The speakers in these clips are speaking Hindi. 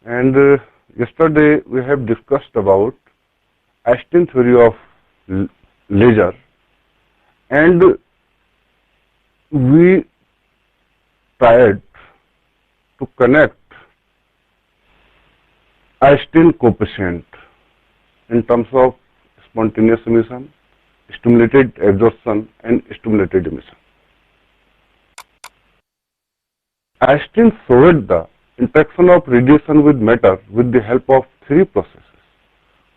And yesterday we have discussed about Einstein theory of laser, and we tried to connect Einstein coefficient in terms of spontaneous emission, stimulated absorption and stimulated emission. Einstein showed the interaction of radiation with matter with the help of three processes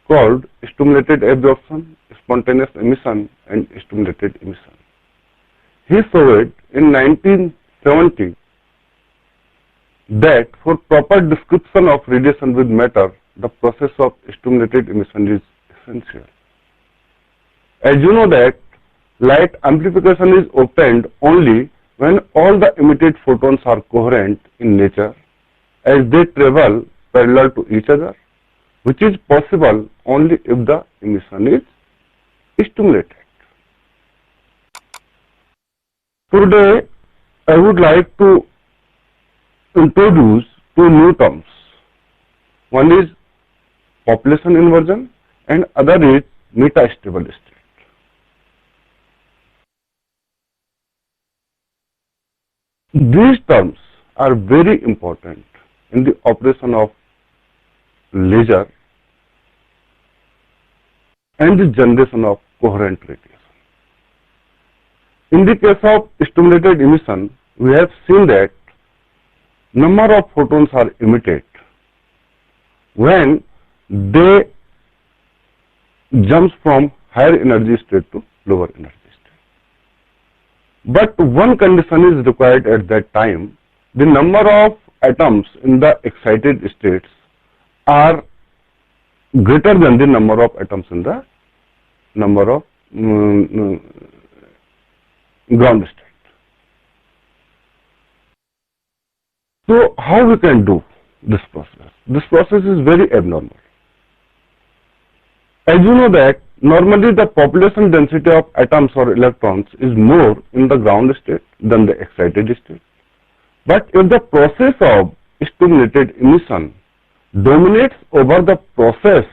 called stimulated absorption, spontaneous emission and stimulated emission. He showed in 1970 that for proper description of radiation with matter, the process of stimulated emission is essential. As you know that light amplification is obtained only when all the emitted photons are coherent in nature as they travel parallel to each other, which is possible only if the emission is stimulated. Today, I would like to introduce two new terms. One is population inversion and other is metastable state. These terms are very important in the operation of laser and the generation of coherent radiation. In the case of stimulated emission, we have seen that number of photons are emitted when they jumps from higher energy state to lower energy state. But one condition is required at that time: the number of atoms in the excited states are greater than the number of atoms in the number of ground state. So how we can do this process? This process is very abnormal. As you know that normally the population density of atoms or electrons is more in the ground state than the excited state. But if the process of stimulated emission dominates over the process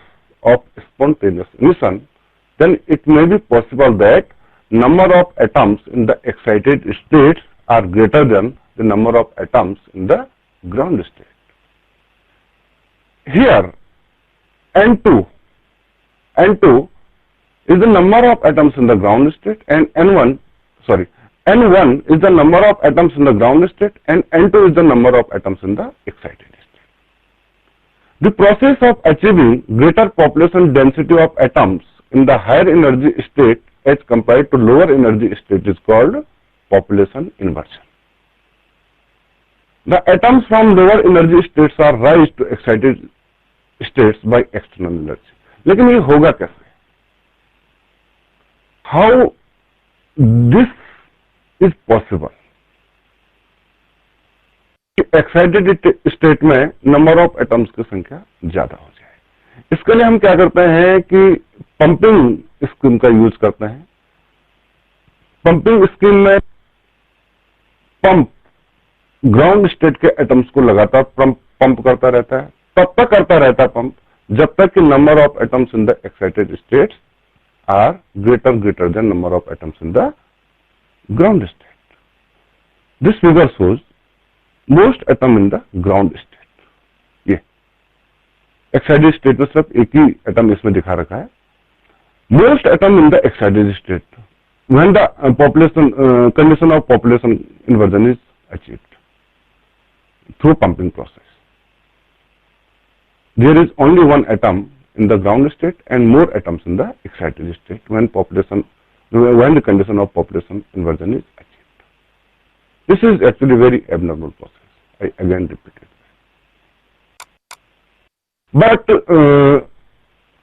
of spontaneous emission, then it may be possible that number of atoms in the excited states are greater than the number of atoms in the ground state. Here N2 is the number of atoms in the ground state, and N1 is the number of atoms in the ground state, and N2 is the number of atoms in the excited state. The process of achieving greater population density of atoms in the higher energy state as compared to lower energy state is called population inversion. The atoms from lower energy states are raised to excited states by external energy. लेकिन ये होगा कैसे? How this is possible? Excited state में नंबर ऑफ एटम्स की संख्या ज्यादा हो जाए। इसके लिए हम क्या करते हैं कि पंपिंग स्कीम का यूज करते हैं। पंपिंग स्कीम में पंप ग्राउंड स्टेट के एटम्स को लगातार पंप करता रहता है, तब तक करता रहता है पंप जब तक कि number of atoms in the excited states are greater than number of atoms in the ground state. This figure shows most atom in the ground state. ये excited state में सिर्फ एक ही एटम इसमें दिखा रखा है. Most atom in the excited state when the condition of population inversion is achieved through pumping process. There is only one atom in the ground state and more atoms in the excited state when the condition of population inversion is achieved. This is actually very abnormal process. I again repeat it. But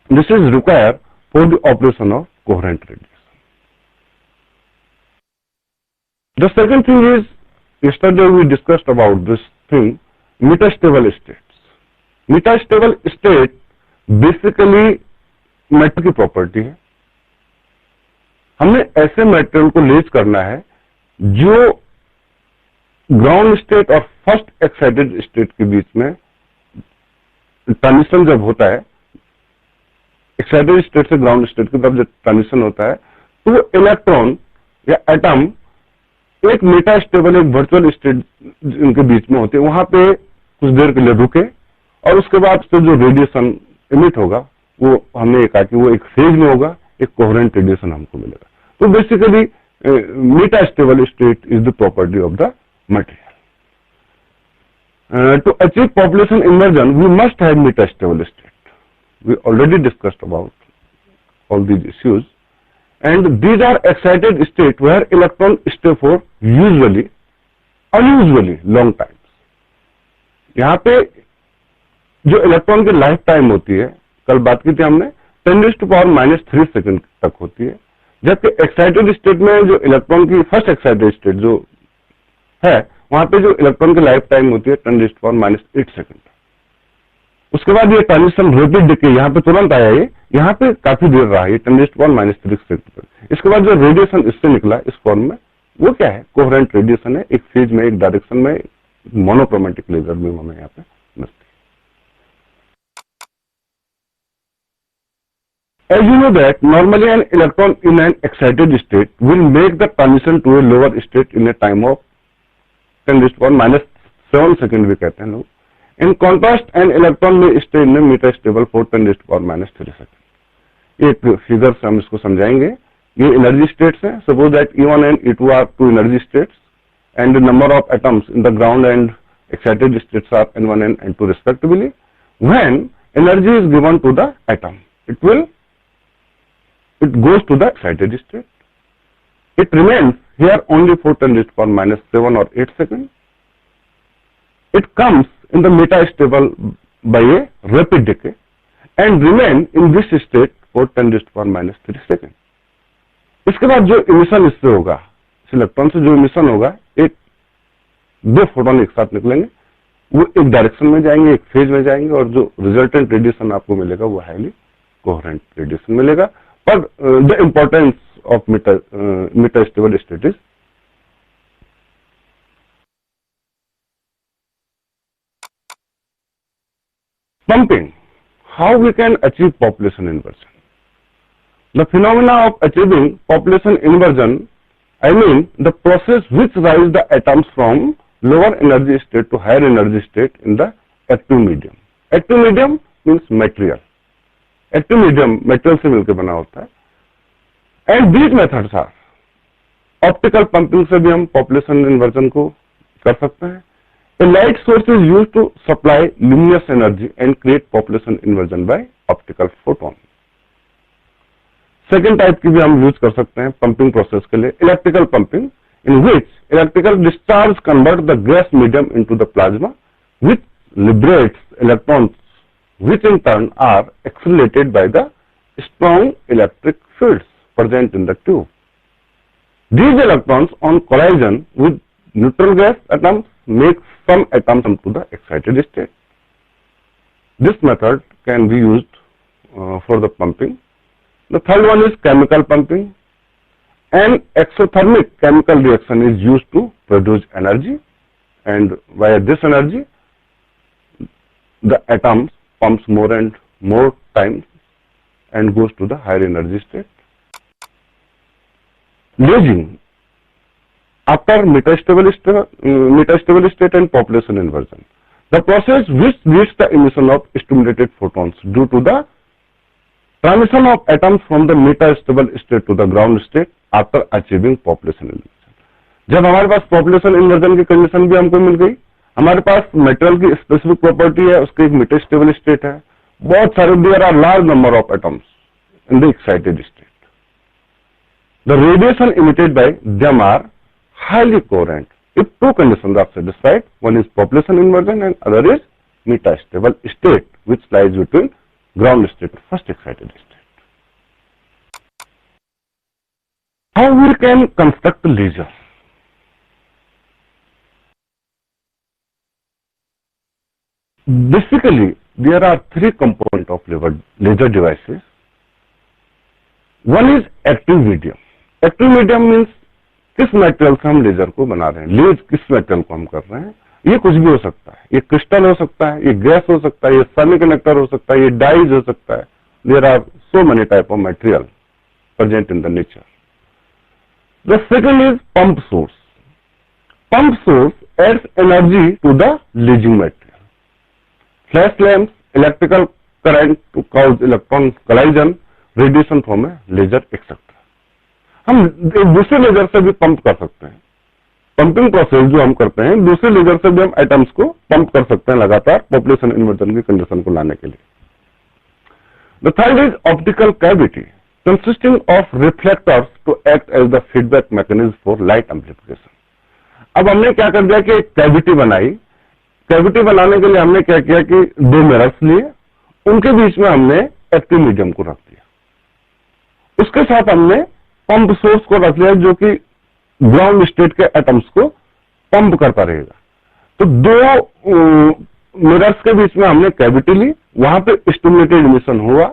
this is required for the operation of coherent radiation. The second thing is, yesterday we discussed about this thing, metastable states. Metastable state basically metal की प्रॉपर्टी है. हमने ऐसे मेटेरियल को लेज करना है जो ग्राउंड स्टेट और फर्स्ट एक्साइटेड स्टेट के बीच में ट्रांजिशन जब होता है एक्साइटेड स्टेट से ग्राउंड स्टेट की तरफ जब ट्रांजिशन होता है तो इलेक्ट्रॉन या एटम एक मेटास्टेबल एक वर्चुअल स्टेट इनके बीच में होती है, वहां पे कुछ देर के लिए रुके और उसके बाद से जो रेडिएशन इमिट होगा वो हमने कहा कि वो एक फेज में होगा, एक कोहेरेंट रेडिएशन हमको मिलेगा। तो basically metastable state is the property of the material. To achieve population inversion, we must have metastable state. We already discussed about all these issues, and these are excited state where electron stay for unusually long times. यहाँ पे जो इलेक्ट्रॉन की लाइफ टाइम होती है, कल बात की थी हमने, 10⁻³ सेकंड तक होती है, जबकि एक्साइटेड स्टेट में जो इलेक्ट्रॉन की फर्स्ट एक्साइटेड स्टेट जो है वहां पे जो इलेक्ट्रॉन की लाइफ टाइम होती है 10⁻8 सेकंड। उसके बाद ये ट्रांजिशन रैपिड डिके यहाँ पे तुरंत आया, ये यहाँ पे काफी देर रहा है 10⁻³ सेकंड। इसके बाद जो रेडिएशन इससे निकला इस फॉर्म में वो क्या है, कोहेरेंट रेडिएशन है, एक फेज में एक डायरेक्शन में मोनोक्रोमेटिक लेजर बीम हमें यहाँ पे मिलती है। As you know that normally an electron in an excited state will make the transition to a lower state in a time of 10⁻7 second भी कहते हैं लोग। In contrast an electron may stay in metastable for 10⁻³ second. एक फिगर से हम इसको समझाएंगे। ये एनर्जी स्टेट्स हैं। Suppose that E1 and E2 are two energy states and the number of atoms in the ground and excited states are N1 and N2 respectively. When energy is given to the atom, it goes to the excited state. It remains here only for 10⁻⁷ or 8 seconds. It comes in the metastable by a rapid decay and remain in this state for 10⁻³ seconds. इसके बाद जो इमिशन इससे होगा, इस इलेक्ट्रॉन से जो इमिशन होगा, एक दो फोटोन एक साथ निकलेंगे, वो एक डायरेक्शन में जाएंगे, एक फेज में जाएंगे और जो रिजल्टेंट रेडिएशन आपको मिलेगा वो हाईली कोहेरेंट रेडिएशन मिलेगा। पर the importance of metastable state is pumping. How we can achieve population inversion? The phenomena of achieving population inversion, I mean the process which rise the atoms from lower energy state to higher energy state in the active medium. Active medium means material. Active medium material से मिलकर बना होता है। And these methods are optical pumping से भी हम पॉपुलेशन इन्वर्जन को कर सकते हैं। A light source is used to supply luminous energy and create population inversion by optical photon. Second type की भी हम यूज कर सकते हैं पंपिंग प्रोसेस के लिए, electrical pumping, in which electrical discharge convert the gas medium into the plasma, which liberates electrons, which in turn are accelerated by the strong electric fields present in the tube. These electrons on collision with neutral gas atoms make some atoms into the excited state. This method can be used for the pumping. The third one is chemical pumping. An exothermic chemical reaction is used to produce energy, and via this energy the atom pumps more and more times and goes to the higher energy state. Lasing after metastable state and population inversion, the process which leads the emission of stimulated photons due to the transition of atoms from the metastable state to the ground state after achieving population inversion. जब हमारे पास population inversion की कंडीशन भी हमको मिल गई, हमारे पास मेटेरियल की स्पेसिफिक प्रॉपर्टी है, उसकी एक मेटास्टेबल स्टेट है, बहुत सारे there are large number of atoms in the excited state. The radiation emitted by them are highly coherent if two conditions are satisfied. One is population inversion and other is metastable state, which lies between ground state and first excited state. How we can construct a laser? Basically, there are three components of laser devices. One is active medium. Active medium means किस मेटेरियल से हम लेजर को बना रहे हैं, लेज किस मेटेरियल को हम कर रहे हैं, ये कुछ भी हो सकता है, ये क्रिस्टल हो सकता है, ये गैस हो सकता है, ये सेमीकंडक्टर हो सकता है, ये डाइज हो सकता है. There are so many type of material present in the nature. The second is pump source. Pump source adds energy to the leaching material. Flash lamps, electrical current to cause electron collision, radiation from a laser, etc. हम एक दूसरे लेजर से भी पंप कर सकते हैं. पंपिंग प्रोसेस जो हम करते हैं, दूसरे लेजर से भी हम एटम्स को पंप कर सकते हैं लगातार पॉपुलेशन इन्वर्जन की कंडीशन को लाने के लिए. The third is optical cavity consisting of reflectors to act as the feedback mechanism for light amplification. अब हमने क्या कर दिया कि एक कैविटी बनाई. कैविटी बनाने के लिए हमने क्या किया कि दो मिरर्स लिए, उनके बीच में हमने एक्टिव मीडियम को रख दिया. उसके साथ हमने पंप सोर्स को रख लिया जो कि ग्राउंड स्टेट के एटम्स को पंप करता रहेगा. तो दो मिरर्स के बीच में हमने कैविटी ली, वहां पे स्टिमुलेटेड इमिशन हुआ,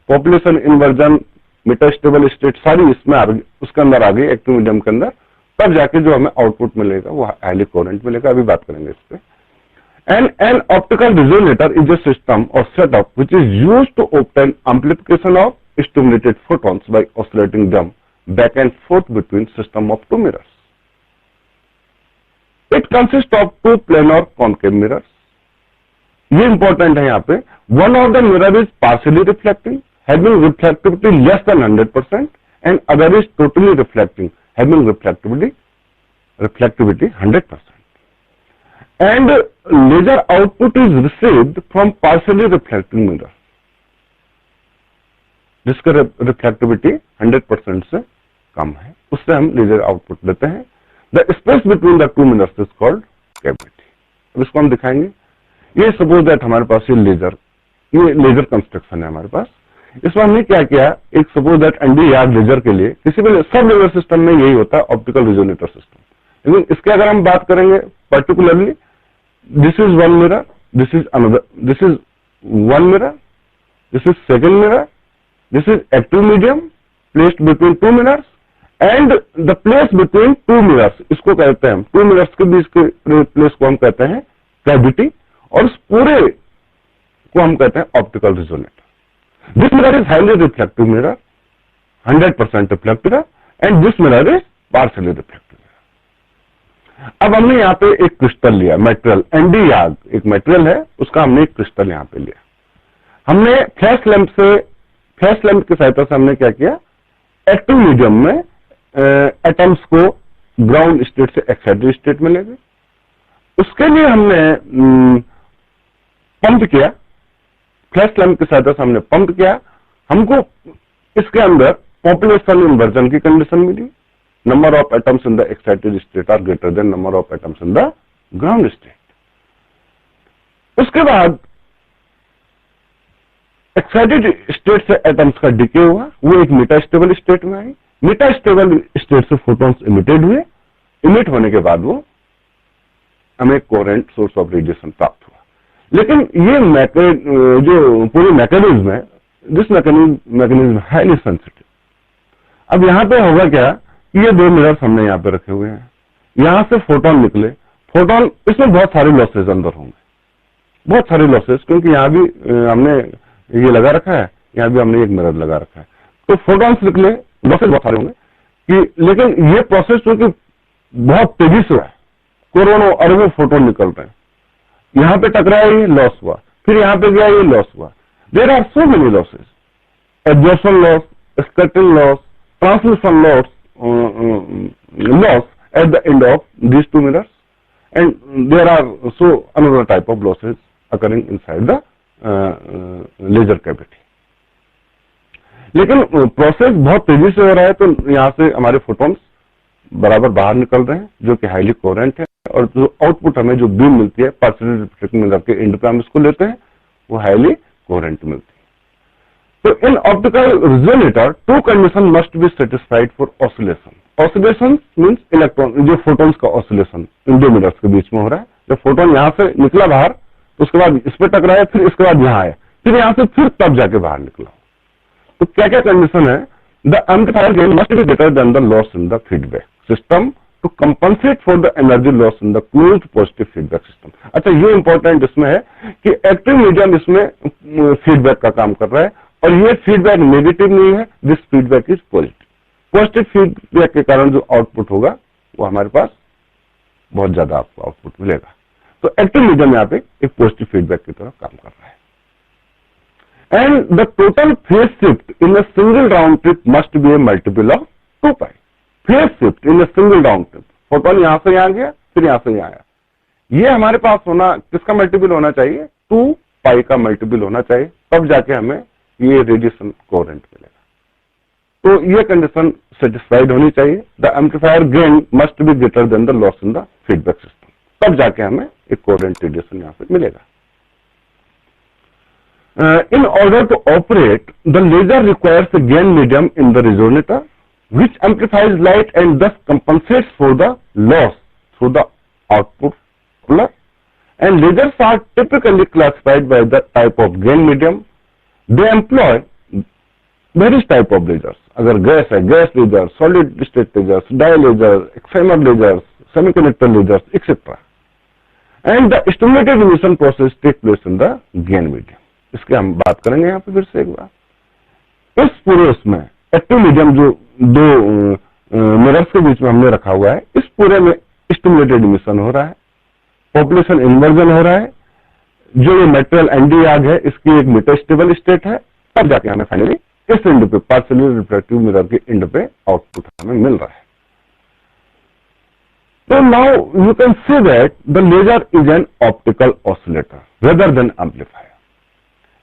पॉपुलेशन इन्वर्जन, मेटास्टेबल स्टेट सारी इसमें आ गई, उसके अंदर आ गई एक्टिव मीडियम के अंदर. तब जाके जो हमें आउटपुट मिलेगा वो हाईली कोरेंट मिलेगा. अभी बात करेंगे इस पे. And an optical resonator is a system और setup which is used to obtain amplification of stimulated photons by oscillating them back and forth between system of two mirrors. It consist of two plane और कॉनकेव मिरर्स. ये इंपॉर्टेंट है यहाँ पे. One of the mirror is partially reflecting having reflectivity less than 100% and other is totally reflecting having reflectivity 100%. And laser output is received from partially reflecting mirror, जिसका रिफ्लेक्टिविटी 100% से कम है, उससे हम लेजर आउटपुट लेते हैं. The space between the two mirrors is called cavity. अब इसको हम दिखाएंगे. ये सपोज दैट हमारे पास ये लेजर कंस्ट्रक्शन है हमारे पास. इसमें हमने क्या किया, एक सपोज दैट एनडी यार्ड लेजर के लिए किसी भी सब लेजर सिस्टम में यही होता है ऑप्टिकल रेजोनेटर सिस्टम. लेकिन इसके अगर हम बात करेंगे particularly, this is one mirror, this is another, this is one mirror, this is second mirror, this is active medium placed between two mirrors and the place between two mirrors, इसको कहते हैं टू मिरर्स के बीच के प्लेस को हम कहते हैं कैविटी, और इस पूरे को हम कहते हैं optical resonator. This mirror is highly reflective mirror, 100% reflective mirror, and this mirror is partially reflective mirror. अब हमने यहाँ पे एक क्रिस्टल लिया, मेटेरियल एनडी याग एक मेटेरियल है, उसका हमने एक क्रिस्टल यहाँ पे लिया. हमने फ्लैश लैंप की सहायता से हमने क्या किया, एक्टिव मीडियम में एटम्स को ग्राउंड स्टेट से एक्साइटेड स्टेट में ले गए. उसके लिए हमने पंप किया, फ्लैश लैंप की सहायता से हमने पंप किया. हमको इसके अंदर पॉपुलेशन इन्वर्जन की कंडीशन मिली. Number of atoms in the excited state are greater than number of atoms in the ground state. उसके बाद एक्साइटेड स्टेट से एटम्स का डिके हुआ, वो एक मेटास्टेबल स्टेट में आई. मेटास्टेबल स्टेट से फोटॉन्स इमिटेड हुए. इमिट होने के बाद वो हमें कोरेंट सोर्स ऑफ रेडिएशन प्राप्त हुआ. लेकिन ये जो पूरी मैकेनिज्म है, दिस मैकेनिज्म हाईली सेंसिटिव. अब यहां पे होगा क्या, ये दो मिरर्स हमने यहाँ पे रखे हुए हैं, यहां से फोटोन निकले. फोटोन, इसमें बहुत सारे लॉसेज अंदर होंगे, बहुत सारे लॉसेज, क्योंकि यहाँ भी हमने ये लगा रखा है, यहाँ भी हमने एक मिरर लगा रखा है. तो फोटॉन्स निकले, लॉसेज बहुत सारे होंगे कि, लेकिन ये प्रोसेस क्योंकि बहुत तेजी से है, करोड़ों अरबों फोटोन निकल रहे हैं. यहां पे टकराया, ये लॉस हुआ, फिर यहां पे गया, ये लॉस हुआ. There are so many losses, absorption loss, scattering loss, transmission loss at the end of these two mirrors, and there are so another type of losses occurring inside the laser cavity. लेकिन प्रोसेस बहुत तेजी से हो रहा है, तो यहाँ से हमारे फोटॉन्स बराबर बाहर निकल रहे हैं, जो कि हाईली कोरेंट है, और जो आउटपुट हमें जो बीम मिलती है पार्शियली रिफ्लेक्टिंग मिरर के एंड पे हम इसको लेते हैं, वो हाईली कोरेंट मिलती है. तो in optical resonator two condition must be satisfied for oscillation. Oscillation means electron, जो फोटॉन्स का ऑसिलेशन इन दो मिरर्स के बीच में हो रहा है. जब फोटॉन यहां से निकला बाहर, तो उसके बाद इस पे टकराया, फिर इसके बाद यहां आया, फिर यहां से फिर तब जाके बाहर निकला. तो क्या क्या कंडीशन है, the amplifier gain must be greater than the loss in the feedback system to compensate for the energy loss in the closed positive feedback system. अच्छा, ये इंपॉर्टेंट इसमें है कि एक्टिव मीडियम इसमें फीडबैक का काम कर रहा है और ये फीडबैक नेगेटिव नहीं है, this feedback is positive. Positive feedback के कारण जो आउटपुट होगा वो हमारे पास बहुत ज्यादा आपको आउटपुट मिलेगा। तो एक्टिव मीडियम यहाँ पे एक पॉजिटिव फीडबैक की तरह काम कर रहा है। And the total phase shift in a single round trip must be A multiple of 2 pi. Phase shift in a single round trip, photon यहां से यहां गया फिर यहां से यहां आया, ये हमारे पास होना किसका मल्टीपल होना चाहिए? 2 पाई का मल्टीपल होना चाहिए, तब जाके हमें ये रेडिएशन कोहेरेंट मिलेगा। तो ये कंडीशन सेटिस्फाइड होनी चाहिए। The amplifier gain must be greater than the loss in the feedback system, तब जाके हमें एक कोहेरेंट रेडिएशन यहां पे मिलेगा। In order to operate, the laser requires a gain medium in the resonator, which amplifies light and thus compensates for the loss through the output color. And lasers are typically classified by the type of gain medium. They employ various type of lasers. अगर गैस है, gas laser, solid state lasers, dye laser, excimer lasers, semiconductor lasers, etcetera. And the stimulated emission process take place in the gain medium. इसके हम बात करेंगे यहाँ पे फिर से एक बार। इस पूरे उसमें एक्टिव मीडियम जो दो मिरर्स के बीच में हमने रखा हुआ है, इस पूरे में स्टिमुलेटेड इमिशन हो रहा है, पॉपुलेशन इन्वर्जन हो रहा है। जो ये मेटेरियल एनडी आग है इसकी एक मेटास्टेबल स्टेट है, तब जाके हमें फाइनली इस एंड पे पार्शियली रिफ्लेक्टिव मिरर के एंड पे आउटपुट हमें मिल रहा है। So now you can see that the laser is an optical oscillator rather than amplifier.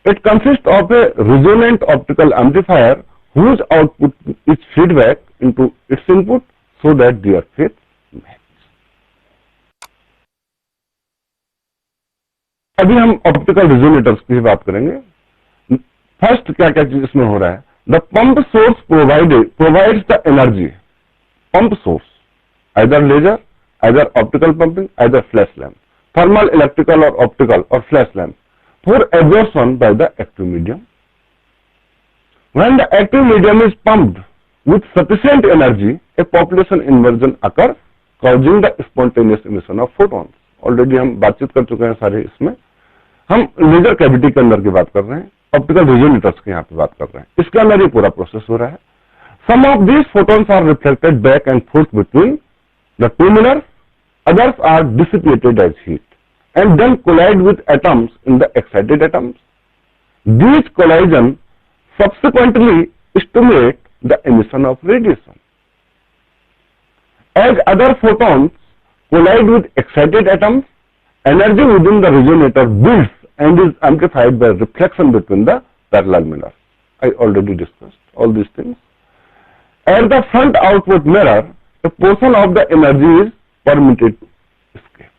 It consists of a resonant optical amplifier whose output is feedback into its input so that their phase matches. अभी हम ऑप्टिकल रेजोनेटर्स की बात करेंगे। फर्स्ट क्या क्या चीज इसमें हो रहा है? The pump source provides the energy. Pump source either laser, either optical pumping, either flash lamp, thermal, electrical or optical or flash lamp for absorption by the active medium. When the active medium is pumped with sufficient energy, a population inversion occurs, causing the spontaneous emission of photons. Already हम बातचीत कर चुके हैं सारे इसमें। हम लेजर कैविटी के अंदर की बात कर रहे हैं, ऑप्टिकल रेजोनेटर्स की यहाँ पे बात कर रहे हैं। इसके अंदर ये पूरा प्रोसेस हो रहा है। Some of these photons are reflected back and forth between the two mirrors, others are dissipated as heat and then collide with atoms in the excited atoms. These collisions subsequently stimulate the emission of radiation. As other photons collide with excited atoms, energy within the resonator builds and is amplified by reflection between the parallel mirrors. I already discussed all these things. At the front output mirror, a portion of the energy is permitted to escape.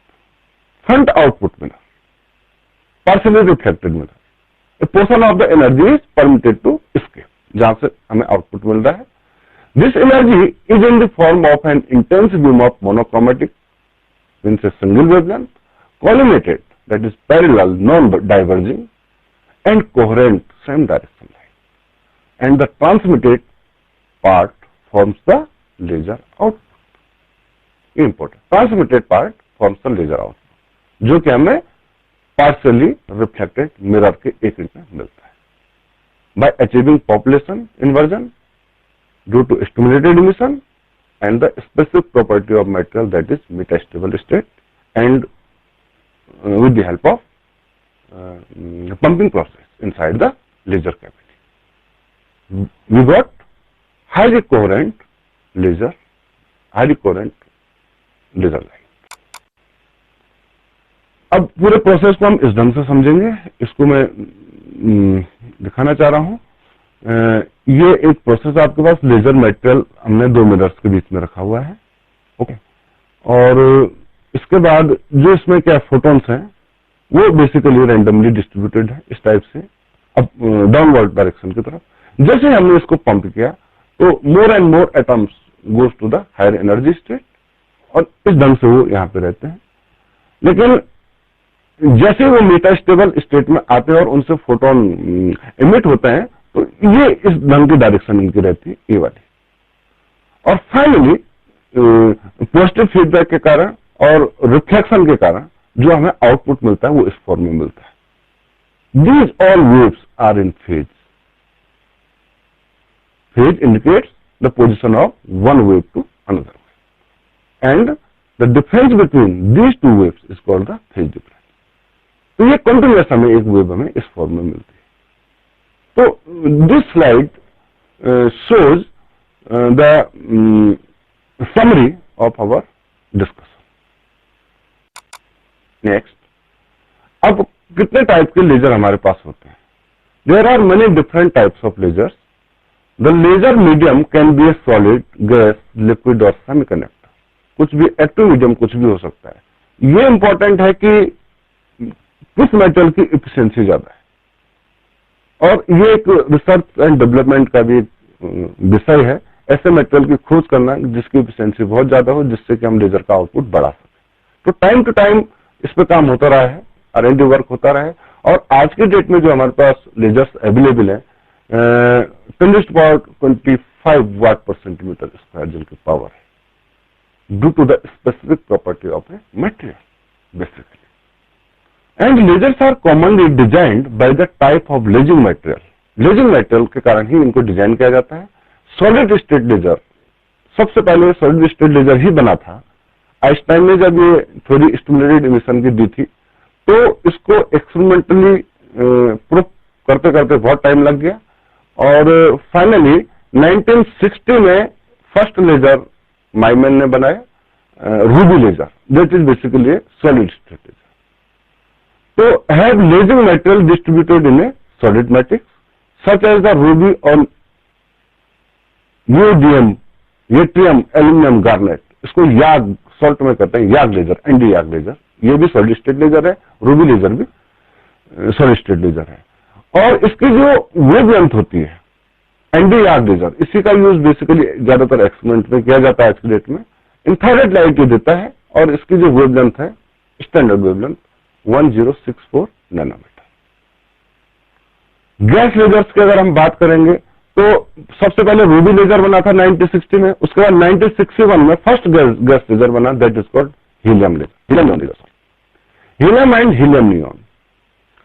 Front output mirror, partially reflected mirror, a portion of the energy is permitted to escape. जहां से हमें आउटपुट मिल रहा है। This energy is in the form of an intense beam of monochromatic, means a single wavelength, collimated, that is parallel, non-diverging, and coherent, same direction line. And the transmitted part forms the laser output. Important. Transmitted part forms the laser output, जो कि हमें partially reflected mirror के एक इंच में मिलता है। By achieving population inversion due to stimulated emission and the specific property of material, that is metastable state, and with the help of pumping process inside the laser cavity, we got highly coherent laser light. अब पूरे प्रोसेस को हम इस ढंग से समझेंगे, इसको मैं दिखाना चाह रहा हूं। ये एक प्रोसेस आपके पास लेजर मटेरियल हमने दो मिरर्स के बीच में रखा हुआ है, ओके। और इसके बाद जो इसमें क्या फोटॉन्स हैं वो बेसिकली रैंडमली डिस्ट्रीब्यूटेड है इस टाइप से, अब डाउनवर्ड डायरेक्शन की तरफ। जैसे हमने इसको पंप किया तो more and more atoms goes to the higher energy state, और इस ढंग से वो यहाँ पे रहते हैं। लेकिन जैसे वो मेटास्टेबल स्टेट में आते हैं और उनसे फोटोन इमिट होते हैं, तो ये इस ढंग की डायरेक्शन इनकी रहती है, ये वाली। और फाइनली पॉजिटिव फीडबैक के कारण और रिफ्लेक्शन के कारण जो हमें आउटपुट मिलता है वो इस फॉर्म में मिलता है। These all waves are in phase. Phase indicates the position of one wave to another and the difference between these two waves is called the phase difference. तो ये कंटिन्यूअस हमें एक वेव हमें इस फॉर्म में मिलती है। तो this slide shows the summary of our discussion. Next, अब कितने टाइप के लेजर हमारे पास होते हैं? There are many different types of lasers. The laser medium can be a solid, gas, liquid और semiconductor. कुछ भी एक्टिव मीडियम कुछ भी हो सकता है। ये इंपॉर्टेंट है कि किस मेटल की एफिशिएंसी ज्यादा है, और ये एक रिसर्च एंड डेवलपमेंट का भी विषय है, ऐसे मेटेरियल की खोज करना जिसकी एफिशिएंसी बहुत ज्यादा हो, जिससे कि हम लेजर का आउटपुट बढ़ा सके। तो टाइम टू टाइम इस पे काम होता रहा है, R&D वर्क होता रहा है, और आज के डेट में जो हमारे पास लेजर्स अवेलेबल है 10^25 वाट पर सेंटीमीटर स्क्वायर जिनकी पावर है, due to the specific property of a material basically. And lasers are commonly designed by the type of lasing material. Lasing material के कारण ही इनको डिजाइन किया जाता है। सॉलिड स्टेट लेजर, सबसे पहले सॉलिड स्टेट लेजर ही बना था। आइंस्टाइन ने जब ये थ्योरी स्टिमुलेटेड इमिशन की दी थी, तो इसको एक्सपेरिमेंटली प्रूफ करते करते बहुत टाइम लग गया, और फाइनली 1960 में फर्स्ट लेजर माइमैन ने बनाया, ruby laser, that is basically solid state laser. तो have lasing material distributed in a solid matrix such as the ruby or neodymium, yttrium, aluminum, garnet। इसको याग सॉल्ट में करते हैं, याग लेजर, एनडी याग लेजर। ये भी सॉलिड स्टेट लेजर है, रूबी लेजर भी सॉलिड स्टेट लेजर है। और इसकी जो वेवलेंथ होती है एनडी याग लेजर, इसी का यूज बेसिकली ज्यादातर एक्सपेरिमेंट में किया जाता है आज की डेट में। इंफ्रारेड लाइट ये देता है, और इसकी जो वेवलेंथ है standard wavelength 1064 nanometre. Gas lasers की अगर हम बात करेंगे तो सबसे पहले रूबी लेजर बना था 1960 में, उसके बाद 1961 में फर्स्ट गैस लेजर बना, that is called helium laser, helium laser. Helium and helium neon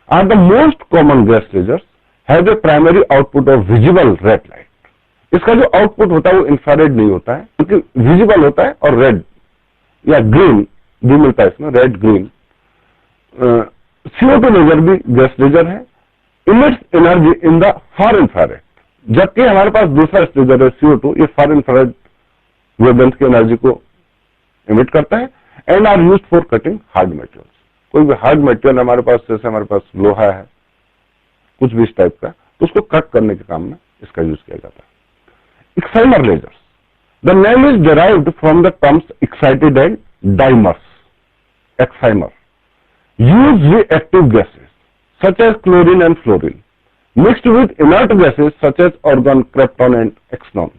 are the most common gas lasers, have a primary output of visible red light. इसका जो आउटपुट होता है वो इंफ्रारेड नहीं होता है, क्योंकि विजिबल होता है, और रेड या ग्रीन भी मिलता है इसमें, रेड ग्रीन। CO2 लेजर भी गैस लेजर है, emits energy in the far infrared, जबकि हमारे पास दूसरा लेजर है CO2, ये फार इंफ्रारेड वेवलेंथ की एनर्जी को इमिट करता है, and are used for cutting hard materials. कोई भी हार्ड मटेरियल हमारे पास, जैसे हमारे पास लोहा है, कुछ भी इस टाइप का, तो उसको कट करने के काम में इसका यूज किया जाता है। Excimer lasers, the name is derived from the terms excited and dimers. Excimer use reactive gases such as chlorine and fluorine mixed with inert gases such as argon, krypton and xenon.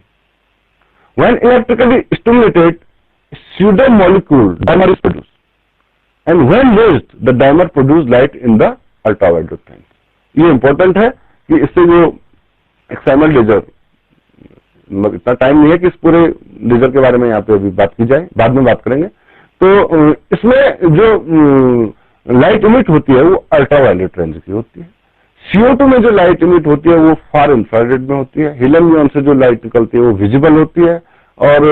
When electrically stimulated, pseudo molecule dimer is produced, and when raised, the dimer produces light in the ultraviolet range. ये important है कि इससे जो एक्साइमर लेजर, इतना टाइम नहीं है कि इस पूरे लेजर के बारे में यहाँ पे अभी बात की जाए, बाद में बात करेंगे। तो इसमें जो लाइट इमिट होती है वो अल्ट्रावायलेट रेंज की होती है। CO2 में जो लाइट इमिट होती है वो फार इंफ्रारेड में होती है। हीलियम नियॉन से जो लाइट निकलती है वो विजिबल होती है, और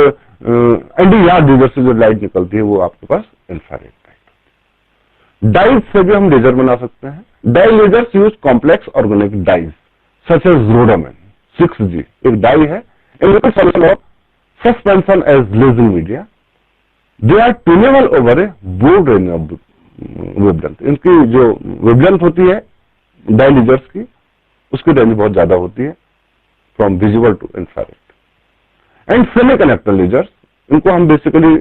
एनडी याग लेजर से जो लाइट निकलती है वो आपके पास इंफ्रारेड लाइट। डाइज से भी हम लेजर बना सकते हैं। Dye lasers use complex organic dyes such as rhodamine 6G, एक डाई है, in liquid solution of suspension as lasing media. They are tunable over a broad range of wavelength. इनकी जो वेवलेंथ होती है डाई लेजर्स की, उसकी रेंज बहुत ज्यादा होती है, from visible to infrared. And semiconductor lasers, इनको हम बेसिकली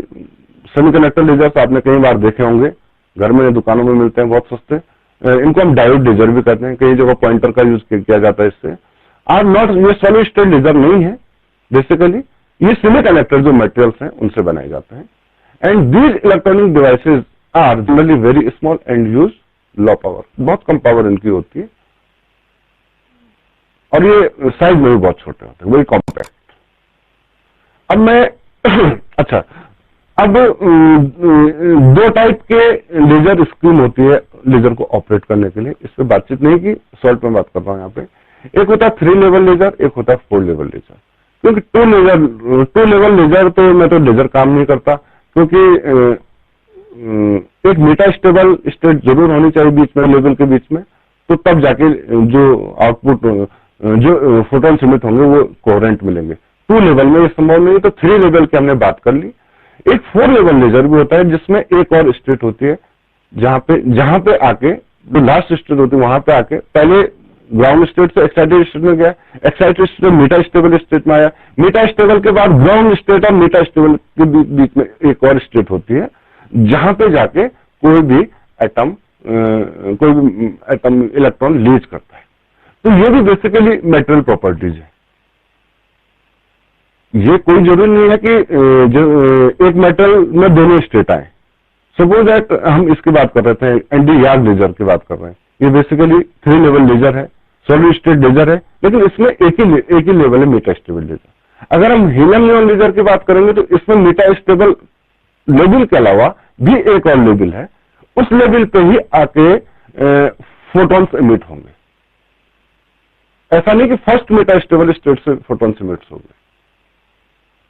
सेमीकंडक्टर लेजर्स आपने कई बार देखे होंगे, घर में दुकानों में मिलते हैं बहुत सस्ते। इनको हम डायोड लेजर भी कहते हैं, कई जगह पॉइंटर का यूज किया जाता है इससे। आर नॉट, ये सॉलिड स्टेट लेजर नहीं है, बेसिकली ये सेमीकंडक्टर जो मटेरियल्स हैं उनसे बनाए जाते हैं। And these electronic devices are generally very small and use low power, बहुत कम पावर इनकी होती है, और ये साइज में भी बहुत छोटे होते हैं, वेरी कॉम्पैक्ट। अब मैं अच्छा, अब दो टाइप के लेजर स्कीम होती है लेजर को ऑपरेट करने के लिए, इस पे बातचीत नहीं की, सॉल्व में बात कर रहा हूं यहाँ पे। एक होता है 3 लेवल लेजर, एक होता है 4 लेवल लेजर। क्योंकि 2 लेवल लेजर पे मैं तो लेजर काम नहीं करता, क्योंकि एक मेटास्टेबल स्टेट जरूर होनी चाहिए बीच में, लेवल के बीच में, तो तब जाके जो आउटपुट जो फोटॉन सिमिट होंगे वो कोहेरेंट मिलेंगे। 2 लेवल में ये संभव नहीं, तो 3 लेवल की हमने बात कर ली। एक 4 लेवल लेजर भी होता है जिसमें एक और स्टेट होती है, जहां पे आके जो लास्ट स्टेट होती है वहां पे आके पहले ग्राउंड स्टेट से एक्साइटेड स्टेट में गया, एक्साइटेड स्टेट से मेटास्टेबल स्टेट में आया, मेटास्टेबल के बाद ग्राउंड स्टेट और मेटास्टेबल के बीच में एक और स्टेट होती है, जहां पे जाके कोई भी एटम इलेक्ट्रॉन लीज करता है। तो ये भी बेसिकली मेटेरियल प्रॉपर्टीज है। ये कोई जरूरी नहीं है कि एक मेटल में दोनों स्टेट आए। सपोज दैट हम इसकी बात कर रहे थे, एंटी याग लेजर की बात कर रहे हैं, ये बेसिकली 3 लेवल लेजर है, सॉलिड स्टेट लेजर है, लेकिन इसमें एक ही लेवल है मेटास्टेबल लेजर। अगर हम हीलियम नियॉन लेजर की बात करेंगे तो इसमें मेटास्टेबल लेवल के अलावा भी एक और लेवल है, उस लेवल पे ही आके फोटॉन्स इमिट होंगे। ऐसा नहीं कि फर्स्ट मेटास्टेबल स्टेट से फोटॉन्स इमिट होंगे।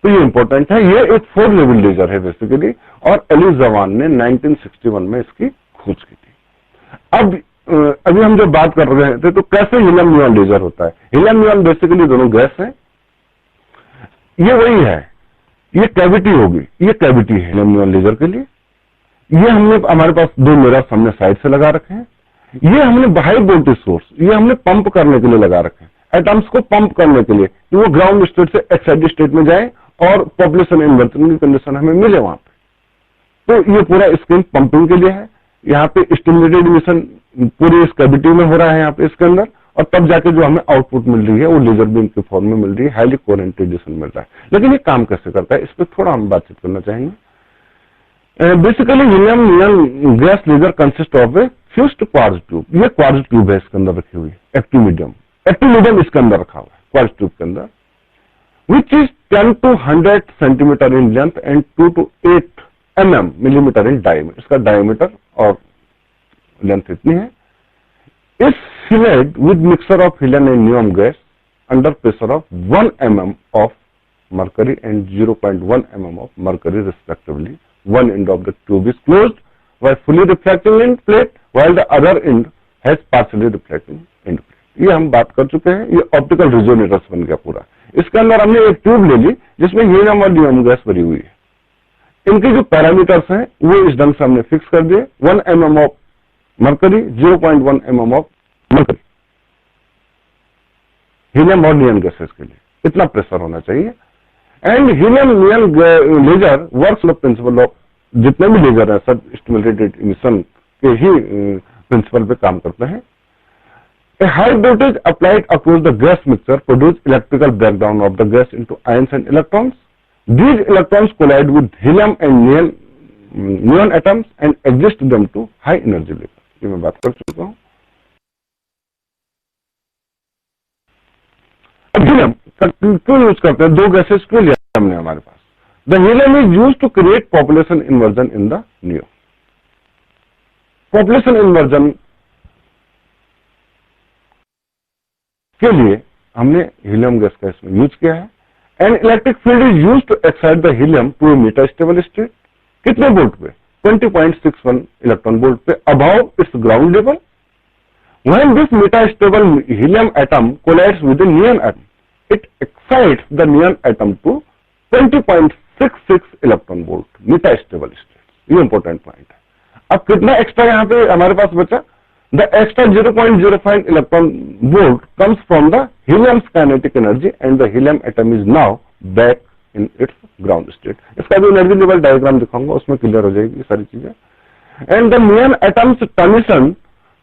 तो ये इंपॉर्टेंट है। ये एक 4 लेवल लेजर है बेसिकली, और एली जवान ने 1961 में इसकी खोज की थी। अब अभी हम जब बात कर रहे थे तो कैसे हीलियम नियॉन लेजर होता है। हीलियम नियॉन बेसिकली दोनों गैस है, ये वही है, ये कैविटी होगी, ये कैविटी है हीलियम नियॉन लेजर के लिए। ये हमने हमारे पास 2 मिरर हमने साइड से लगा रखे हैं, ये हमने हाई वोल्टेज सोर्स ये हमने पंप करने के लिए लगा रखे हैं, एटम्स को पंप करने के लिए कि वो ग्राउंड स्टेट से एक्साइटेड स्टेट में जाए और पॉपुलेशन इन्वर्जन की कंडीशन हमें मिले वहां पे। तो ये पूरा स्कीम पंपिंग के लिए है। यहाँ पे स्टिमुलेटेड इमिशन पूरी इस कैविटी में हो रहा है यहाँ पे इसके अंदर, और तब जाके जो हमें आउटपुट मिल रही है वो लेजर बीम के फॉर्म में मिल रही है, हाईली कोहेरेंट रेडिएशन मिल रहा है। लेकिन ये काम कैसे करता है इस पर थोड़ा हम बातचीत करना चाहेंगे। Basically helium neon gas laser consist of a fused quartz tube. ये क्वार्ट्ज ट्यूब है इसके अंदर रखी हुई, एक्टिव मीडियम इसके अंदर रखा हुआ है क्वार्ट्ज ट्यूब के अंदर, which is 10 to 100 centimeter in length and 2 to 8 millimeter in diameter। इसका डायमीटर और लेंथ इतनी है। Is filled with mixture of helium and neon gas under pressure of 1 mm of mercury and 0.1 mm of mercury respectively. One end of the tube is closed while fully reflecting end plate, while the other end has partially reflecting end plate। ये हम बात कर चुके हैं। ये ऑप्टिकल रिजोनेटर्स बन गया पूरा। इसके अंदर हमने एक ट्यूब ले ली जिसमें हीलियम और नियॉन गैस भरी हुई है। इनके जो पैरामीटर्स हैं वो इस ढंग से हमने फिक्स कर दिए, 1 mm of mercury, 0.1 mm of mercury, helium और नियॉन गैसेस के लिए इतना प्रेशर होना चाहिए। And helium neon laser works on principle of, जितने भी लेजर है सब स्टिमुलेटेड इमिशन के ही प्रिंसिपल पे काम करते हैं। A high voltage applied across the gas mixture produces electrical breakdown of the gas into ions and electrons. These electrons collide with helium and neon atoms and adjust them to high energy level। ये मैं बात कर चुका हूँ। हीलियम क्यों यूज करते हैं? 2 गैसेस क्यों लिया हमने हमारे पास? The helium is used to create population inversion in the neon। Population inversion के लिए हमने हीलियम गैस का इसमें यूज किया है। And electric field is use to excite the helium to a metastable state. कितने वोल्ट पे? 20.61 इलेक्ट्रॉन वोल्ट पे above its ground level. When this metastable helium atom collides with the neon atom, it excites the neon atom to 20.66 electron volt metastable state. ये इंपॉर्टेंट पॉइंट है। अब कितना एक्स्ट्रा यहाँ पे हमारे पास बचा? The extra 0.05 electron volt comes from the helium's kinetic energy and the helium atom is now back in its ground state। इसका जो एनर्जी लेवल डायग्राम दिखाऊंगा उसमें क्लियर हो जाएगी सारी चीजें। And the neon atoms transition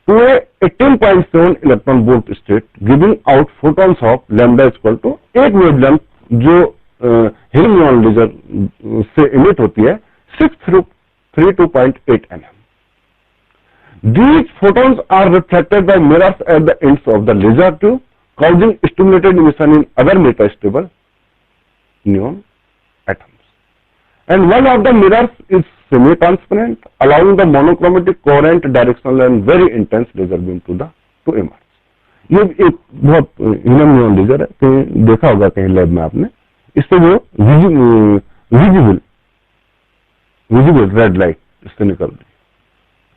to a 18.7 electron volt state, giving out photons of lambda equal to एक wavelength जो हीलियम नियॉन लेजर से इमिट होती है 632.8 nm। These photons are reflected by mirrors at the ends of the laser tube, causing stimulated emission in other metastable neon atoms। and one of the mirrors is semi-transparent, allowing the monochromatic, coherent, directional and very intense laser beam to emerge. ये एक बहुत हीलियम नियॉन लेजर है, कहीं देखा होगा कहीं लैब में आपने, इससे वो विजिबल रेड लाइट इससे निकल रही है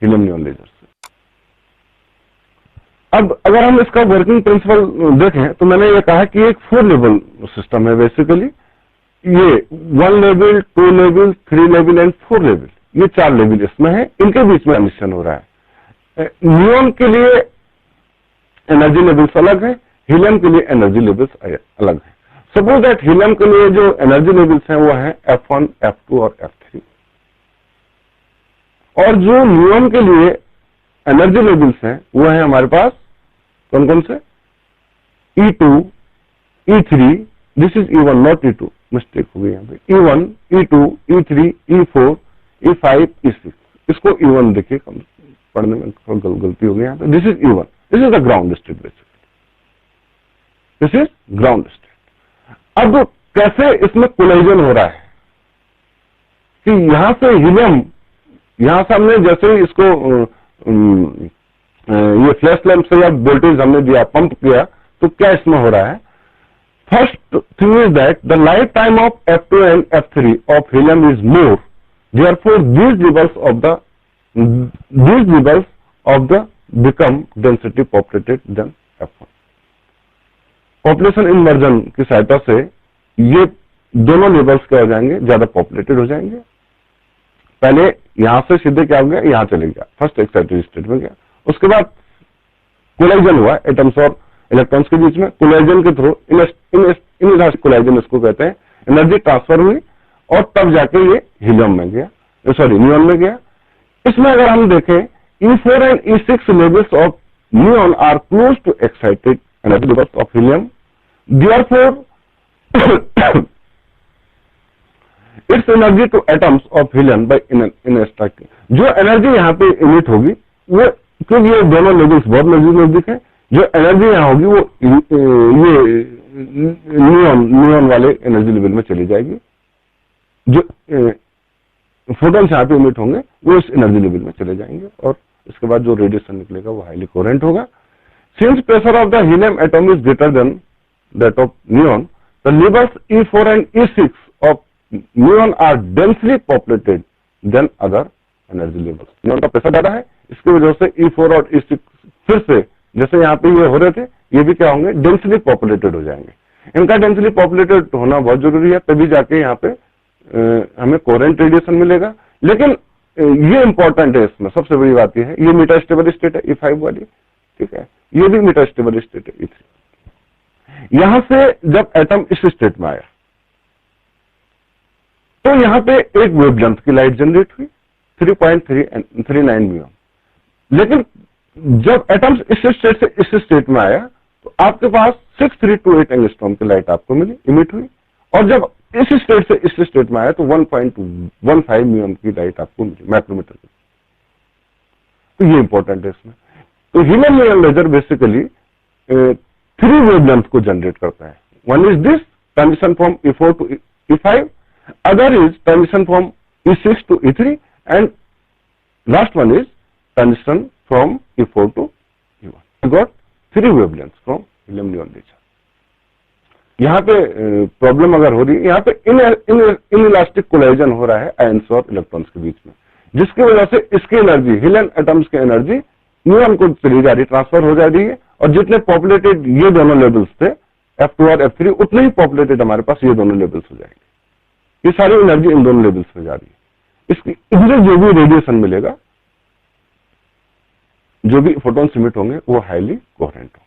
हीलियम नियॉन लेजर से। अब अगर हम इसका वर्किंग प्रिंसिपल देखें तो मैंने ये कहा कि एक 4 लेवल सिस्टम है बेसिकली, ये 1 level, 2 level, 3 level and 4 level, ये 4 लेवल इसमें है, इनके बीच में एमिशन हो रहा है। नियॉन के लिए एनर्जी लेवल्स अलग है, हीलियम के लिए एनर्जी लेवल्स अलग है। सपोज दैट हीलियम के लिए जो एनर्जी लेवल्स हैं वो है F1, F2 और F3, और जो नियॉन के लिए एनर्जी लेवल्स हैं वो है हमारे पास कौन कौन से, E2, E3, this is E1 not E2, mistake हो गई यहाँ पे, E1, E2, E3, E4, E5, E6, इसको E1 देखिए, पढ़ने में थोड़ा गलती हो गई यहाँ पे, this is E1, this is the ground state basically, this is ground state. अब कैसे इसमें कोलाइजन हो रहा है कि यहां से हीलियम, यहां से हमने जैसे ही इसको ये फ्लैश लैंप से या वोल्टेज हमने दिया, पंप किया, तो क्या इसमें हो रहा है, first thing is that the life time of F2 and F3 of helium is more, therefore these levels of the become density populated than F1। Population inversion की सहायता से ये दोनों लेवल्स क्या हो जाएंगे, ज्यादा पॉपुलेटेड हो जाएंगे। पहले यहां से सीधे क्या हो गया, यहां चले गया, फर्स्ट एक्साइटेड स्टेट में गया, उसके बाद कोलाइजन हुआ एटम्स और इलेक्ट्रॉन्स के बीच में, कोलाइजन के थ्रू इनइलास्टिक कोलाइजन इसको कहते हैं, एनर्जी ट्रांसफर हुई और तब जाके ये हीलियम में गया, सॉरी नियॉन में गया। इसमें अगर हम देखें E4 and E6 levels of neon are close to excited energy levels of helium, therefore its energy to atoms of helium by inelastic, जो एनर्जी यहाँ पे इमिट होगी वो, क्योंकि ये दोनों लेवल्स बहुत नजदीक है, जो एनर्जी यहाँ होगी वो ये नियॉन वाले एनर्जी लेवल में चली जाएगी, जो फोटॉन्स यहाँ पे इमिट होंगे वो इस एनर्जी लेवल में चले जाएंगे और इसके बाद जो रेडिएशन निकलेगा वो हाईली कोहेरेंट होगा। Since pressure of the helium atom is greater than that of neon, the levels E4 and E6 of neon are densely populated than other energy levels. Neon का प्रेशर ज्यादा है, इसकी वजह से E4 और E6 फिर से जैसे यहाँ पे ये हो रहे थे, ये भी क्या होंगे, डेंसली पॉपुलेटेड हो जाएंगे। इनका डेंसली पॉपुलेटेड होना बहुत जरूरी है, तभी जाके यहाँ पे हमें कोहेरेंट रेडिएशन मिलेगा। लेकिन ये इंपॉर्टेंट है, इसमें सबसे बड़ी बात ये है, ये मेटास्टेबल स्टेट है E5 वाली, ठीक है, ये भी मेटास्टेबल स्टेट है E3। यहां से जब एटम इस स्टेट में आया तो यहां पे एक वेवलेंथ की लाइट जनरेट हुई 3.39 म्यूम, लेकिन जब एटम्स इस स्टेट से इस स्टेट में आया तो आपके पास 6328 एंगस्ट्रॉम की लाइट आपको मिली, इमिट हुई, और जब इस स्टेट से इस स्टेट में आया तो 1.15 म्यूम की लाइट आपको मिली माइक्रोमीटर की। तो ये इंपॉर्टेंट है इसमें। तो helium neon laser basically 3 wavelength को जनरेट करता है। One is this transition from E4 to E5, other is transition from E6 to E3, and last one is transition from E4 to E1। Got 3 wavelength from helium neon laser. यहाँ पे प्रॉब्लम अगर हो रही है, यहाँ पे इनइलास्टिक कोलाइजन हो रहा है आयंस और इलेक्ट्रॉन्स के बीच में, जिसकी वजह से इसकी एनर्जी, हीलियम एटम्स की एनर्जी नियॉन को चली जा रही, ट्रांसफर हो जा रही है, और जितने पॉपुलेटेड ये दोनों लेवल्स थे F2 और F3, उतने ही पॉपुलेटेड हमारे पास ये दोनों लेवल्स हो जाएंगे। ये सारी एनर्जी इन दोनों लेवल्स में जा रही है। इसकी इधर जो भी रेडिएशन मिलेगा, जो भी फोटॉन इमिट होंगे वो हाईली कोहेरेंट होंगे।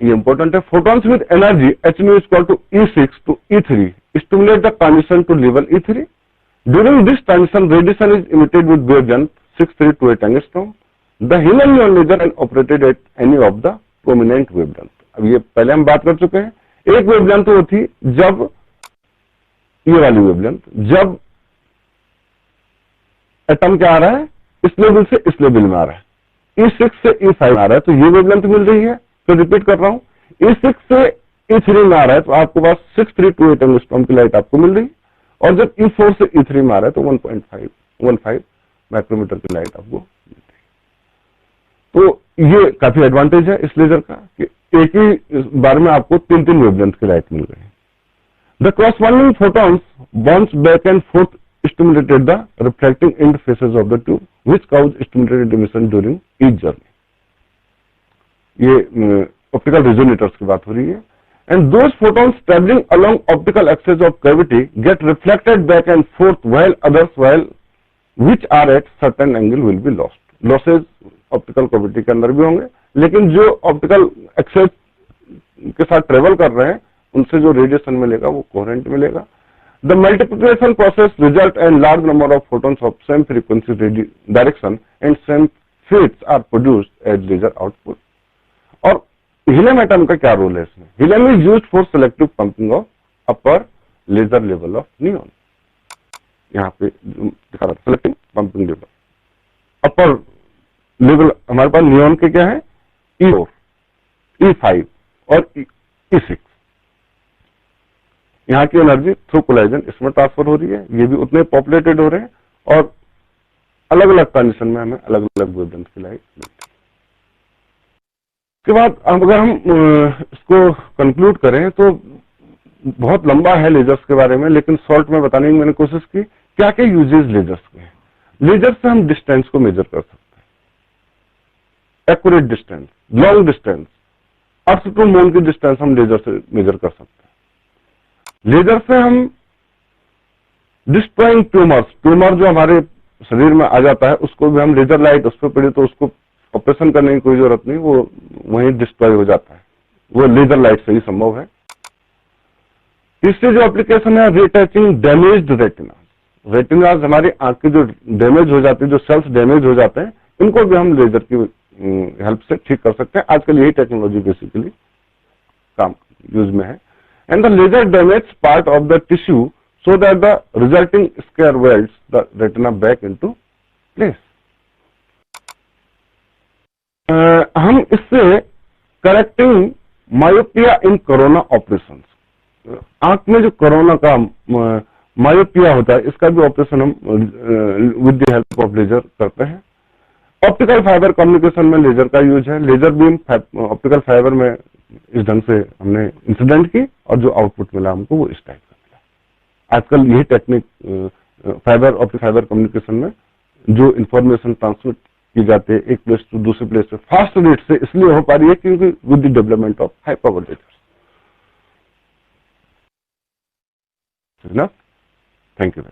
ये इंपॉर्टेंट है। Photons with energy hν equal to E6 to E3 stimulate the transition to level E3। During this transition radiation is emitted with wavelength 6328 angstrom. The helium neon laser and operated at any of the prominent wavelength. अब ये पहले हम बात कर चुके हैं, एक वेवलेंथ वो थी जब ये वाली वेवलेंथ, जब एटम क्या आ रहा है, इस लेवल से इस लेवल में आ रहा है, E6 से E5 आ रहा है, तो ये वेवलेंथ मिल रही है। तो रिपीट कर रहा हूं, E6 से E3 में आ रहा है तो आपके पास 6328 एंगस्ट्रॉम की लाइट आपको मिल रही है, और जब E4 से E3 में आ रहा है तो 1.515 माइक्रोमीटर की लाइट आपको मिल रही है। तो ये काफी एडवांटेज है इस लेजर का कि एक ही बार में आपको 3 वेवलेंथ की लाइट मिल रही है। The corresponding photons bounce back and forth stimulated the reflecting end faces of the tube, which cause stimulated emission during each journey. ये ऑप्टिकल रेजोनेटर्स की बात हो रही है। And those photons traveling along optical axis of cavity get reflected back and forth while others which are at certain angle will be lost. Losses optical cavity के अंदर भी होंगे, लेकिन जो ऑप्टिकल एक्सेस के साथ ट्रेवल कर रहे हैं उनसे जो रेडिएशन मिलेगा वो कोहेरेंट मिलेगा। The multiplication process result and large number of photons of same frequency direction and same phase are produced as laser output. और हीलियम एटम का क्या रोल है इसमें? Helium is used for selective pumping of upper laser level of neon. यहाँ पे दिखा रहा था selective pumping level upper level हमारे पास नियॉन के क्या है? E4, E5 और E6। यहाँ की एनर्जी थ्रू कोलाइजन इसमें ट्रांसफर हो रही है, ये भी उतने पॉपुलेटेड हो रहे हैं और अलग अलग कंडीशन में हमें अलग अलग वेवलेंथ की लाइट मिलती है। उसके बाद अगर हम इसको कंक्लूड करें तो बहुत लंबा है लेजर्स के बारे में, लेकिन शॉर्ट में बताने की मैंने कोशिश की। क्या क्या यूजेस लेजर्स के हैं? लेजर से हम डिस्टेंस को मेजर कर सकते हैं, accurate distance, long distance, earth to moon की डिस्टेंस हम लेजर से मेजर कर सकते हैं। लेजर से हम डिस्ट्रॉइंग ट्यूमर जो हमारे शरीर में आ जाता है उसको भी हम लेजर लाइट उस पर पड़ी तो उसको ऑपरेशन करने की कोई जरूरत नहीं, वो वहीं डिस्ट्रॉय हो जाता है, वो लेजर लाइट से ही संभव है। तीसरी जो एप्लीकेशन है रीटचिंग डैमेज्ड रेटिनाज हमारी आंख की जो डैमेज हो जाती है, जो सेल्स डैमेज हो जाते हैं, इनको भी हम लेजर की हेल्प से ठीक कर सकते हैं। आजकल यही टेक्नोलॉजी बेसिकली काम यूज में है। And the laser damage part of the tissue so that the resulting square welds the retina back into place. हम इससे correcting myopia in cornea operation, आंख में जो कोरोना का मायोपिया होता है इसका भी ऑपरेशन हम with the help of laser करते हैं। ऑप्टिकल फाइबर कम्युनिकेशन में लेजर का यूज है। लेजर बीम ऑप्टिकल फाइबर में इस ढंग से हमने इंसिडेंट की और जो आउटपुट मिला हमको वो इस टाइप का मिला। आजकल यही टेक्निक ऑप्टिकल फाइबर कम्युनिकेशन में जो इंफॉर्मेशन ट्रांसमिट की जाती है एक प्लेस टू दूसरे प्लेस पे फास्ट रेट से इसलिए हो पा रही है क्योंकि with the development of high power lasers. Thank you.